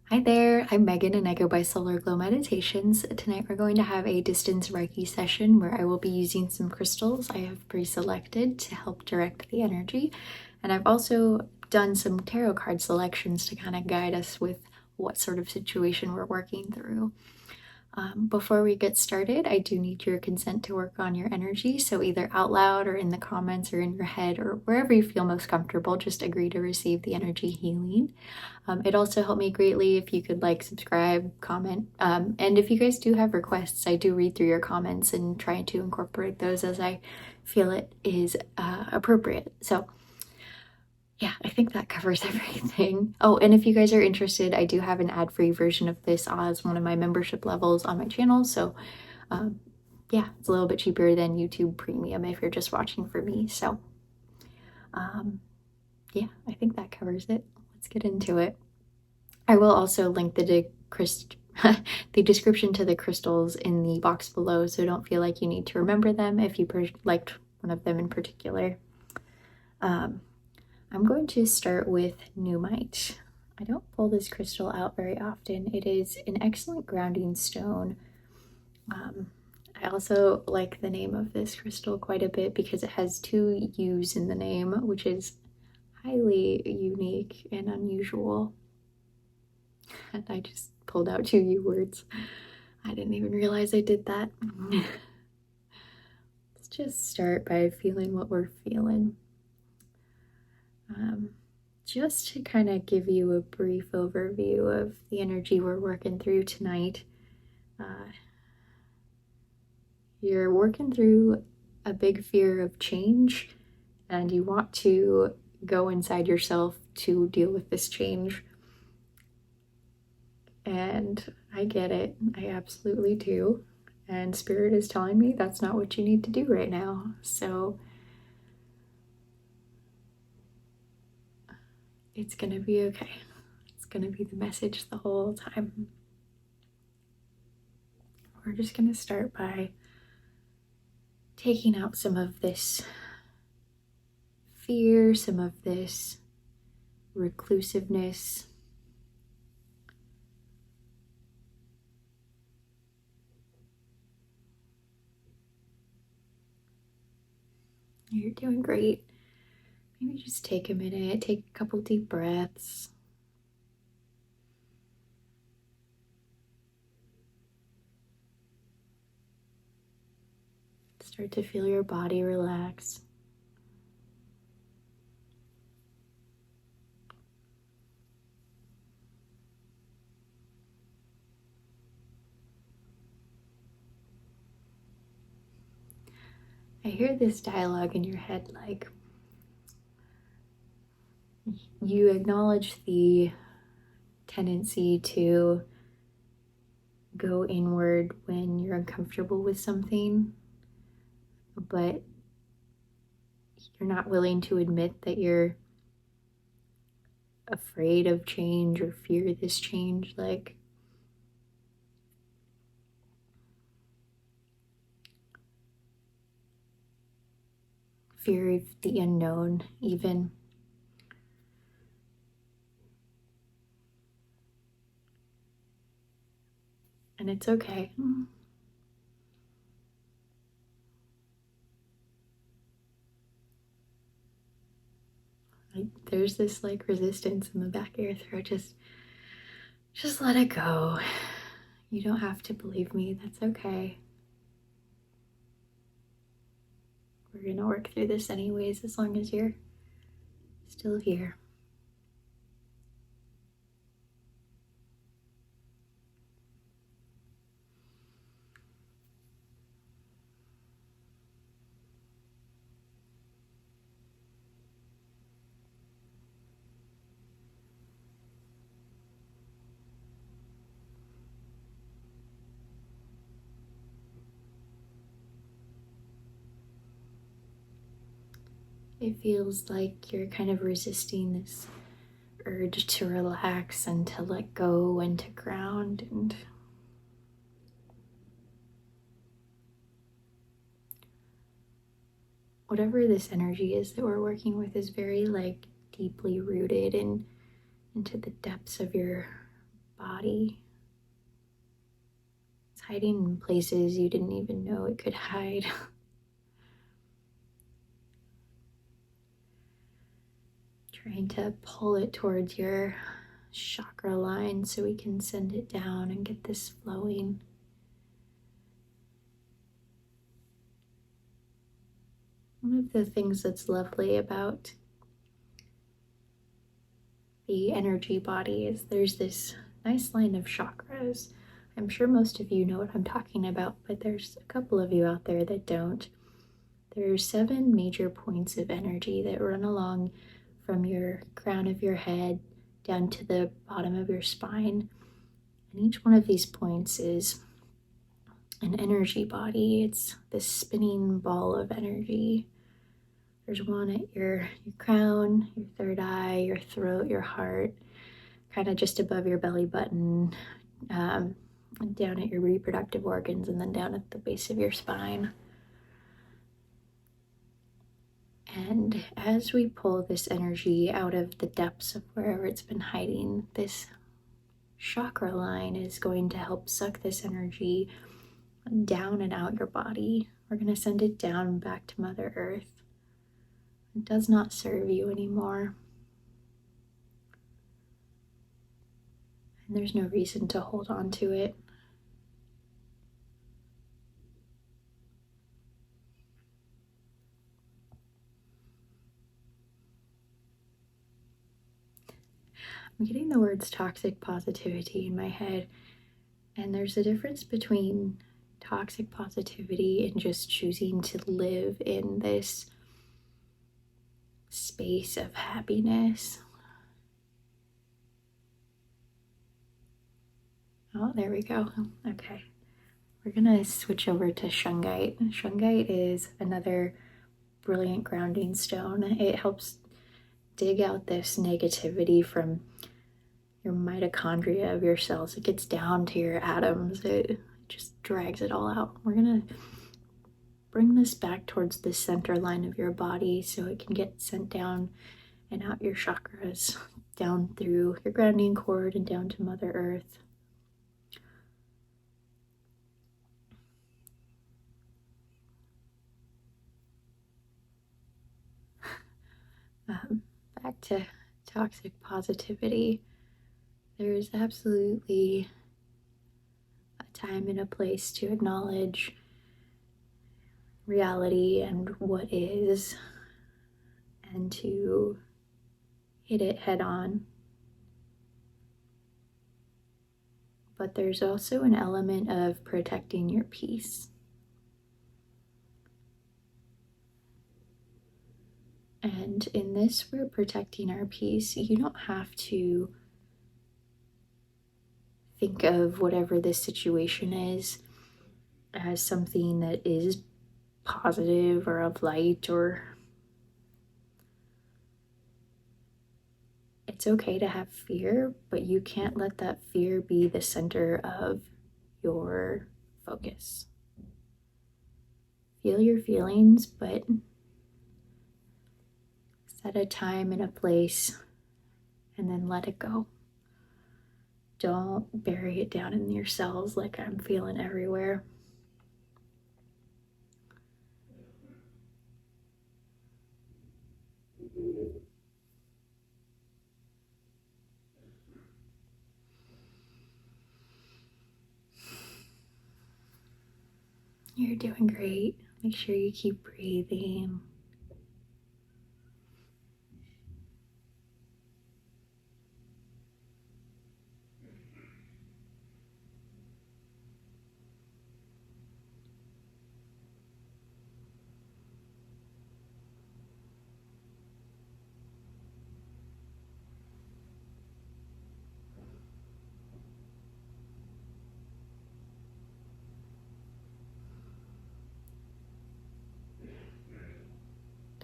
Hi there, I'm Megan and I go by Solar Glow Meditations. Tonight we're going to have a distance Reiki session where I will be using some crystals I have pre-selected to help direct the energy. And I've also done some tarot card selections to kind of guide us with what sort of situation we're working through. Before we get started, I do need your consent to work on your energy, so either out loud or in the comments or in your head or wherever you feel most comfortable, just agree to receive the energy healing. It also helped me greatly if you could like, subscribe, comment, and if you guys do have requests, I do read through your comments and try to incorporate those as I feel it is appropriate. So yeah, I think that covers everything. Oh, and if you guys are interested, I do have an ad-free version of this as one of my membership levels on my channel. So yeah, it's a little bit cheaper than YouTube Premium if you're just watching for me. So yeah, I think that covers it. Let's get into it. I will also link the description to the crystals in the box below, so don't feel like you need to remember them if you liked one of them in particular. I'm going to start with Numite. I don't pull this crystal out very often. It is an excellent grounding stone. I also like the name of this crystal quite a bit because it has two U's in the name, which is highly unique and unusual. And I just pulled out two U words. I didn't even realize I did that. Let's just start by feeling what we're feeling. Just to kind of give you a brief overview of the energy we're working through tonight. You're working through a big fear of change, and you want to go inside yourself to deal with this change. And I get it. I absolutely do. And Spirit is telling me that's not what you need to do right now. So it's gonna be okay. It's gonna be the message the whole time. We're just gonna start by taking out some of this fear, some of this reclusiveness. You're doing great. Maybe just take a minute, take a couple deep breaths. Start to feel your body relax. I hear this dialogue in your head like, you acknowledge the tendency to go inward when you're uncomfortable with something, but you're not willing to admit that you're afraid of change or fear this change. Like, fear of the unknown, even. And it's okay. There's this like resistance in the back of your throat. Just let it go. You don't have to believe me. That's okay. We're gonna work through this anyways, as long as you're still here. It feels like you're kind of resisting this urge to relax and to let go and to ground, and whatever this energy is that we're working with is very like deeply rooted into the depths of your body. It's hiding in places you didn't even know it could hide. Trying to pull it towards your chakra line so we can send it down and get this flowing. One of the things that's lovely about the energy body is there's this nice line of chakras. I'm sure most of you know what I'm talking about, but there's a couple of you out there that don't. There are 7 major points of energy that run along from your crown of your head down to the bottom of your spine. And each one of these points is an energy body. It's this spinning ball of energy. There's one at your crown, your third eye, your throat, your heart, kind of just above your belly button, down at your reproductive organs, and then down at the base of your spine. And as we pull this energy out of the depths of wherever it's been hiding, this chakra line is going to help suck this energy down and out your body. We're going to send it down back to Mother Earth. It does not serve you anymore. And there's no reason to hold on to it. I'm getting the words toxic positivity in my head, and there's a difference between toxic positivity and just choosing to live in this space of happiness. Oh, there we go. Okay. We're gonna switch over to shungite. Shungite is another brilliant grounding stone. It helps dig out this negativity from your mitochondria of your cells. It gets down to your atoms. It just drags it all out. We're gonna bring this back towards the center line of your body so it can get sent down and out your chakras, down through your grounding cord and down to Mother Earth. Back to toxic positivity. There is absolutely a time and a place to acknowledge reality and what is, and to hit it head on. But there's also an element of protecting your peace. And in this, we're protecting our peace. You don't have to think of whatever this situation is as something that is positive or of light, or it's okay to have fear, but you can't let that fear be the center of your focus. Feel your feelings, but set a time and a place and then let it go. Don't bury it down in your cells like I'm feeling everywhere. You're doing great. Make sure you keep breathing.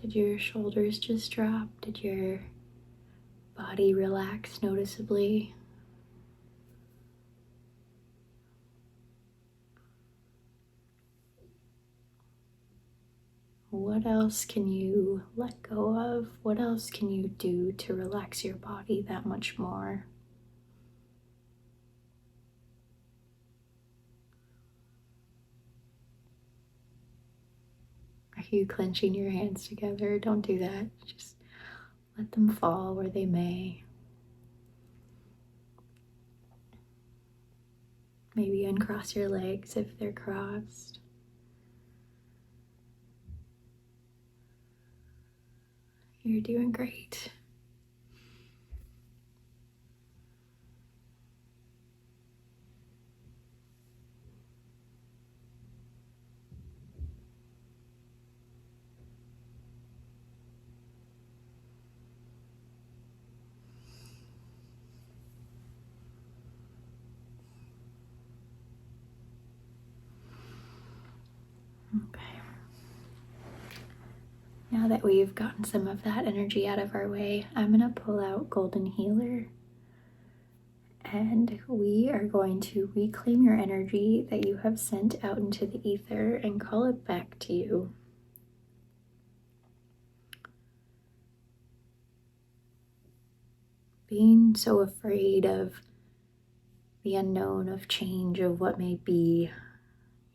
Did your shoulders just drop? Did your body relax noticeably? What else can you let go of? What else can you do to relax your body that much more? Are you clenching your hands together? Don't do that. Just let them fall where they may. Maybe uncross your legs if they're crossed. You're doing great. Okay. Now that we've gotten some of that energy out of our way, I'm going to pull out Golden Healer. And we are going to reclaim your energy that you have sent out into the ether and call it back to you. Being so afraid of the unknown, of change, of what may be,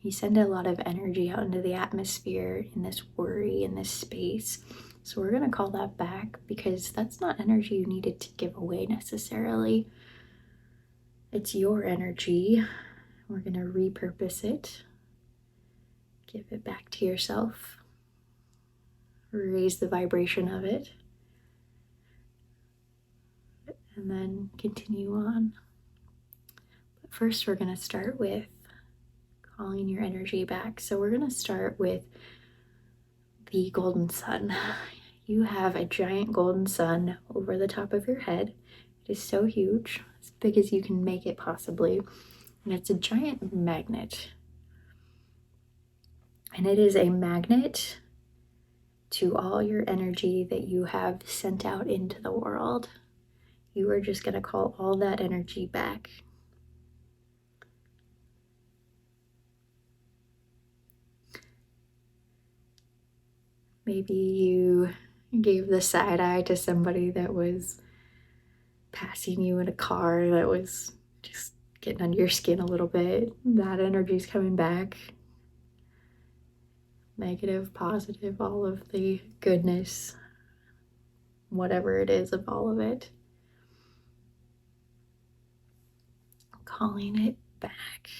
you send a lot of energy out into the atmosphere in this worry, in this space. So we're going to call that back because that's not energy you needed to give away necessarily. It's your energy. We're going to repurpose it. Give it back to yourself. Raise the vibration of it. And then continue on. But first we're going to start with calling your energy back. So we're going to start with the golden sun. You have a giant golden sun over the top of your head. It is so huge, as big as you can make it possibly. And it's a giant magnet. And it is a magnet to all your energy that you have sent out into the world. You are just going to call all that energy back. Maybe you gave the side eye to somebody that was passing you in a car that was just getting under your skin a little bit. That energy's coming back. Negative, positive, all of the goodness, whatever it is of all of it. Calling it back.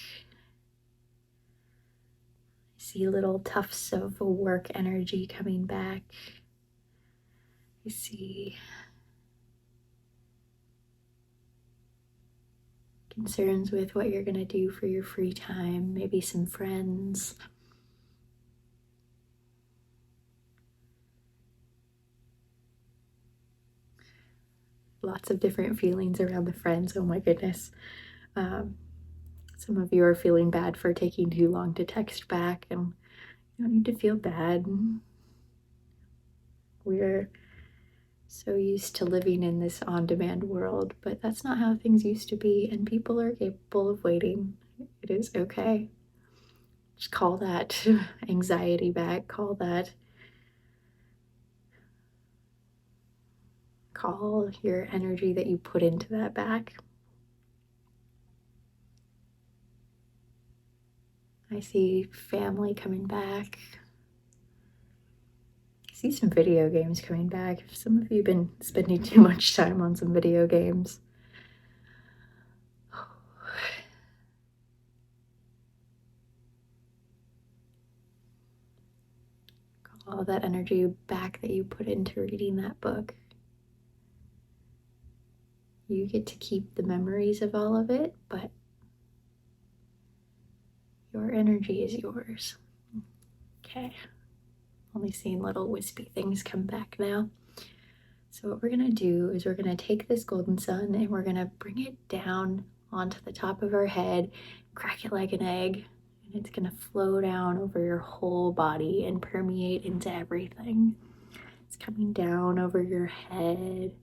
See little tufts of work energy coming back. You see concerns with what you're going to do for your free time, maybe some friends. Lots of different feelings around the friends. Oh my goodness. Some of you are feeling bad for taking too long to text back, and you don't need to feel bad. We're so used to living in this on-demand world, but that's not how things used to be, and people are capable of waiting. It is okay. Just call that anxiety back, call your energy that you put into that back. I see family coming back. I see some video games coming back. Some of you have been spending too much time on some video games. All that energy back that you put into reading that book. You get to keep the memories of all of it, but your energy is yours. Okay. Only seeing little wispy things come back now. So what we're going to do is we're going to take this golden sun and we're going to bring it down onto the top of our head, crack it like an egg, and it's going to flow down over your whole body and permeate into everything. It's coming down over your head,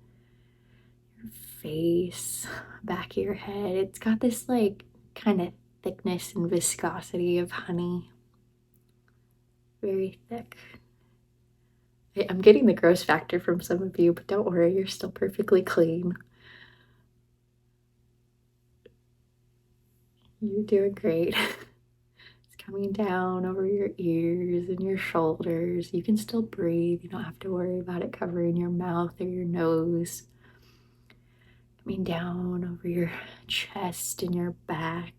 your face, back of your head. It's got this like kind of thickness and viscosity of honey. Very thick. I'm getting the gross factor from some of you, but don't worry, you're still perfectly clean. You're doing great. It's coming down over your ears and your shoulders. You can still breathe. You don't have to worry about it covering your mouth or your nose. Coming down over your chest and your back,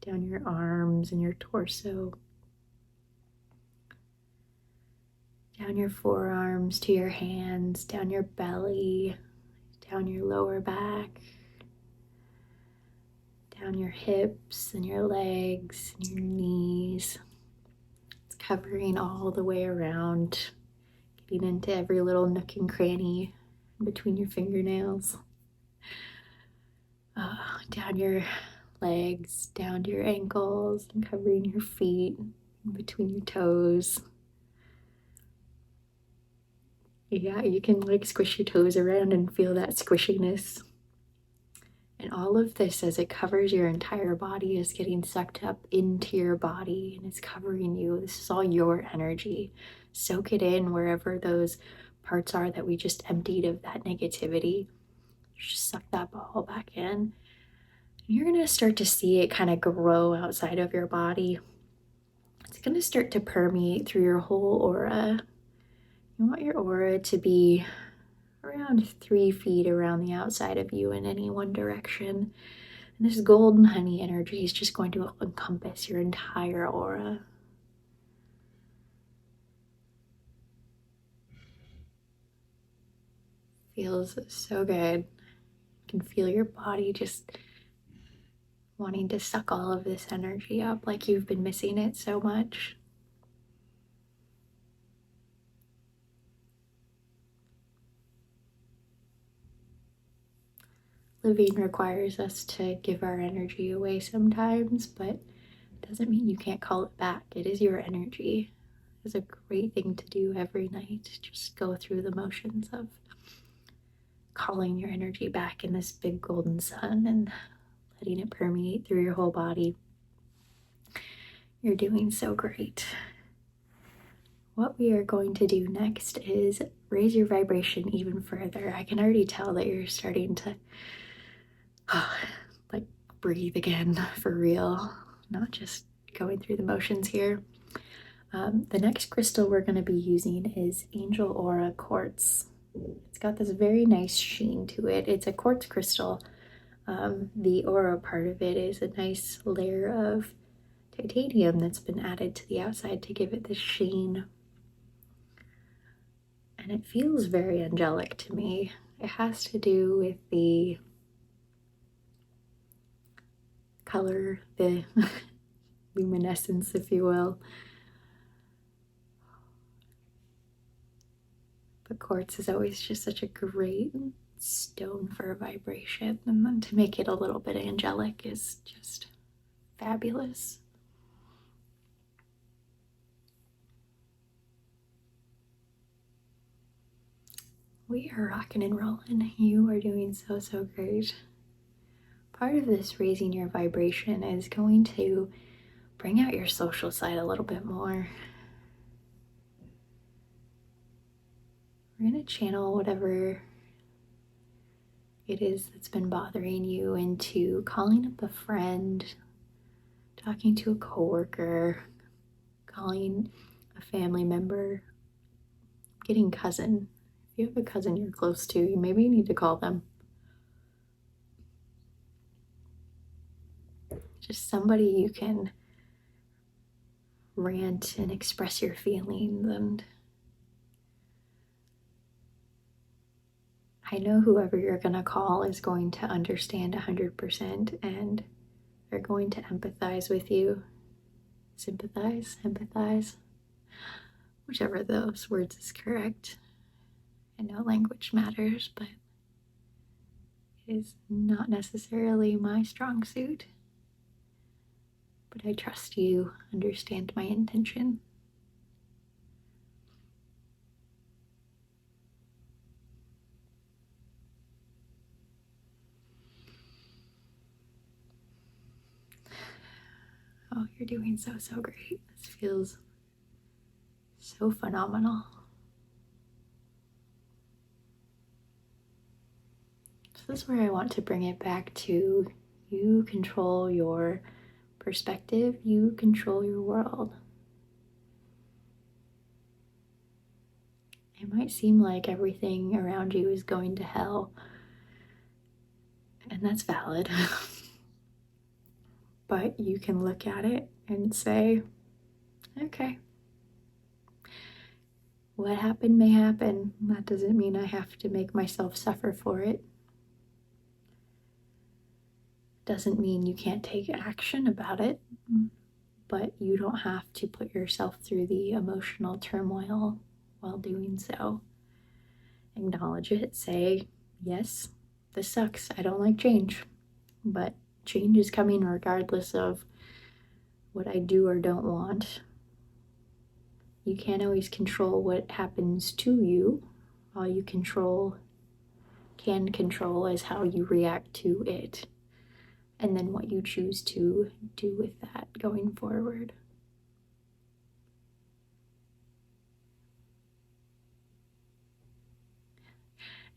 down your arms and your torso, down your forearms to your hands, down your belly, down your lower back, down your hips and your legs and your knees. It's covering all the way around, getting into every little nook and cranny between your fingernails. Down your legs, down to your ankles, and covering your feet in between your toes. Yeah, you can like squish your toes around and feel that squishiness. And all of this, as it covers your entire body, is getting sucked up into your body and it's covering you. This is all your energy. Soak it in wherever those parts are that we just emptied of that negativity. Just suck that all back in. You're going to start to see it kind of grow outside of your body. It's going to start to permeate through your whole aura. You want your aura to be around 3 feet around the outside of you in any one direction. And this golden honey energy is just going to encompass your entire aura. Feels so good. You can feel your body just wanting to suck all of this energy up like you've been missing it so much. Living requires us to give our energy away sometimes, but it doesn't mean you can't call it back. It is your energy. It's a great thing to do every night. Just go through the motions of calling your energy back in this big golden sun and letting it permeate through your whole body. You're doing so great. What we are going to do next is raise your vibration even further. I can already tell that you're starting to like breathe again for real, not just going through the motions here. The next crystal we're going to be using is Angel Aura Quartz. It's got this very nice sheen to it. It's a quartz crystal. The aura part of it is a nice layer of titanium that's been added to the outside to give it this sheen. And it feels very angelic to me. It has to do with the color, the luminescence, if you will. But quartz is always just such a great stone for a vibration, and then to make it a little bit angelic is just fabulous. We are rocking and rolling. You are doing so, so great. Part of this raising your vibration is going to bring out your social side a little bit more. We're going to channel whatever it is that's been bothering you into calling up a friend, talking to a coworker, calling a family member, getting cousin. If you have a cousin you're close to, maybe you need to call them. Just somebody you can rant and express your feelings, and I know whoever you're going to call is going to understand 100% and they're going to empathize with you. Sympathize, empathize, whichever of those words is correct. I know language matters, but it is not necessarily my strong suit. But I trust you understand my intention. Oh, you're doing so, so great. This feels so phenomenal. So this is where I want to bring it back to you control your perspective, you control your world. It might seem like everything around you is going to hell, and that's valid. But you can look at it and say, okay, what happened may happen. That doesn't mean I have to make myself suffer for it. Doesn't mean you can't take action about it, but you don't have to put yourself through the emotional turmoil while doing so. Acknowledge it, say, yes, this sucks, I don't like change, but change is coming regardless of what I do or don't want. You can't always control what happens to you. All you can control is how you react to it, and then what you choose to do with that going forward.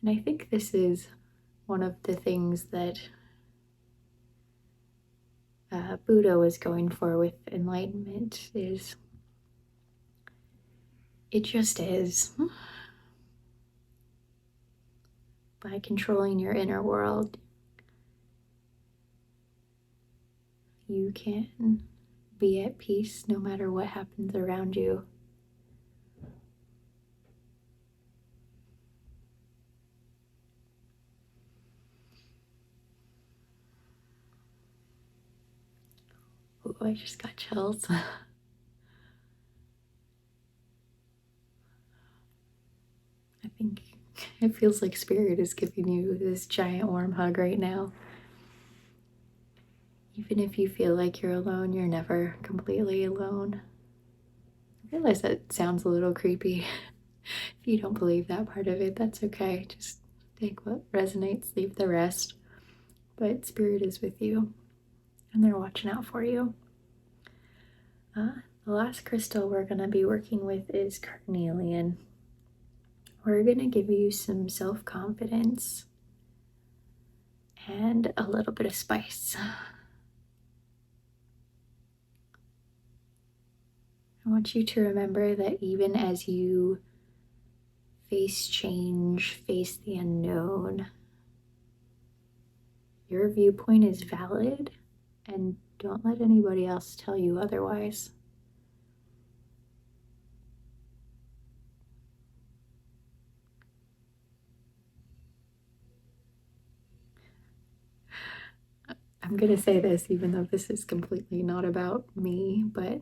And I think this is one of the things that Buddha was going for with enlightenment, is it just is. By controlling your inner world, you can be at peace no matter what happens around you. Ooh, I just got chills. I think it feels like Spirit is giving you this giant warm hug right now. Even if you feel like you're alone, you're never completely alone. I realize that sounds a little creepy. If you don't believe that part of it, that's okay. Just take what resonates, leave the rest. But Spirit is with you, and they're watching out for you. The last crystal we're going to be working with is carnelian. We're going to give you some self-confidence and a little bit of spice. I want you to remember that even as you face change, face the unknown, your viewpoint is valid, and don't let anybody else tell you otherwise. I'm going to say this, even though this is completely not about me, but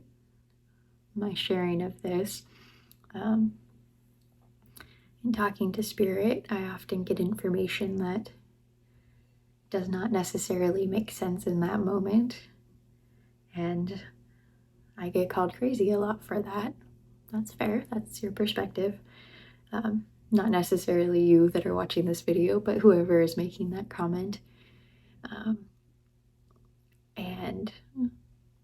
my sharing of this. In talking to Spirit, I often get information that does not necessarily make sense in that moment, and I get called crazy a lot for that. That's fair, that's your perspective. Not necessarily you that are watching this video, but whoever is making that comment. And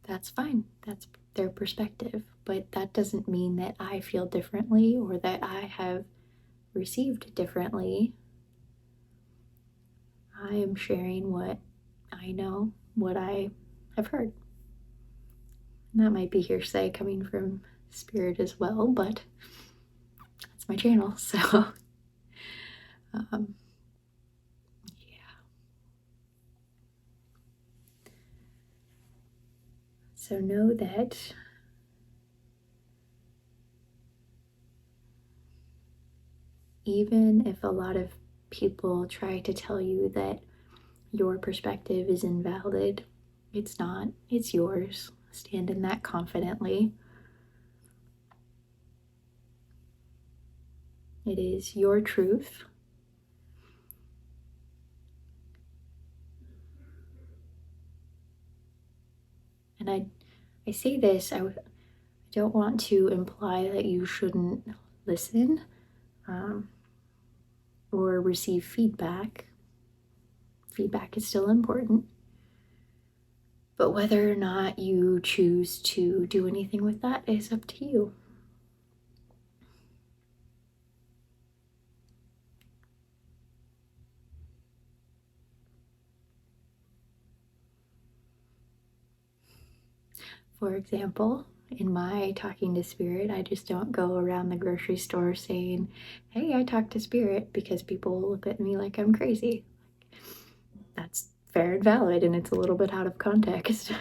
that's fine, that's their perspective, but that doesn't mean that I feel differently or that I have received differently. I am sharing what I know, what I have heard. And that might be hearsay coming from Spirit as well, but that's my channel, so yeah. So know that even if a lot of people try to tell you that your perspective is invalid, it's not, it's yours. Stand in that confidently. It is your truth. And I say this, I don't want to imply that you shouldn't listen or receive feedback. Feedback is still important. But whether or not you choose to do anything with that is up to you. For example, in my talking to spirit, I just don't go around the grocery store saying, hey, I talk to spirit, because people will look at me like I'm crazy. That's fair and valid, and it's a little bit out of context.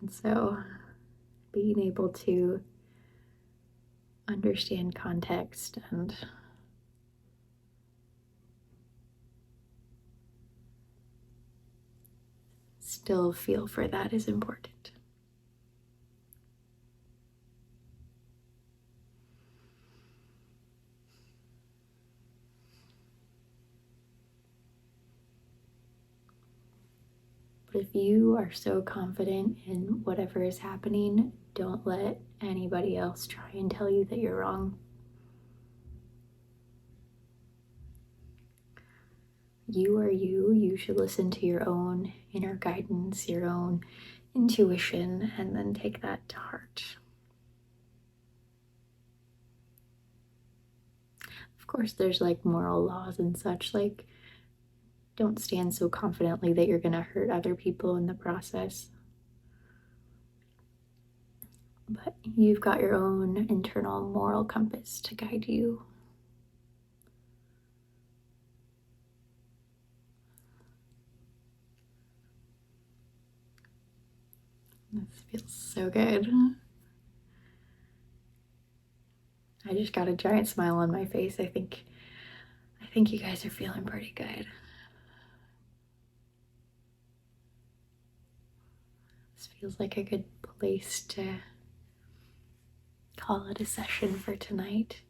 And so being able to understand context and still feel for that is important. But if you are so confident in whatever is happening, don't let anybody else try and tell you that you're wrong. You are you. You should listen to your own inner guidance, your own intuition, and then take that to heart. Of course, there's like moral laws and such, like don't stand so confidently that you're going to hurt other people in the process. But you've got your own internal moral compass to guide you. This feels so good. I just got a giant smile on my face. I think you guys are feeling pretty good. This feels like a good place to call it a session for tonight.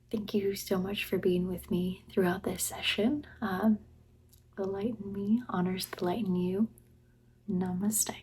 Thank you so much for being with me throughout this session. The light in me honors the light in you. Namaste.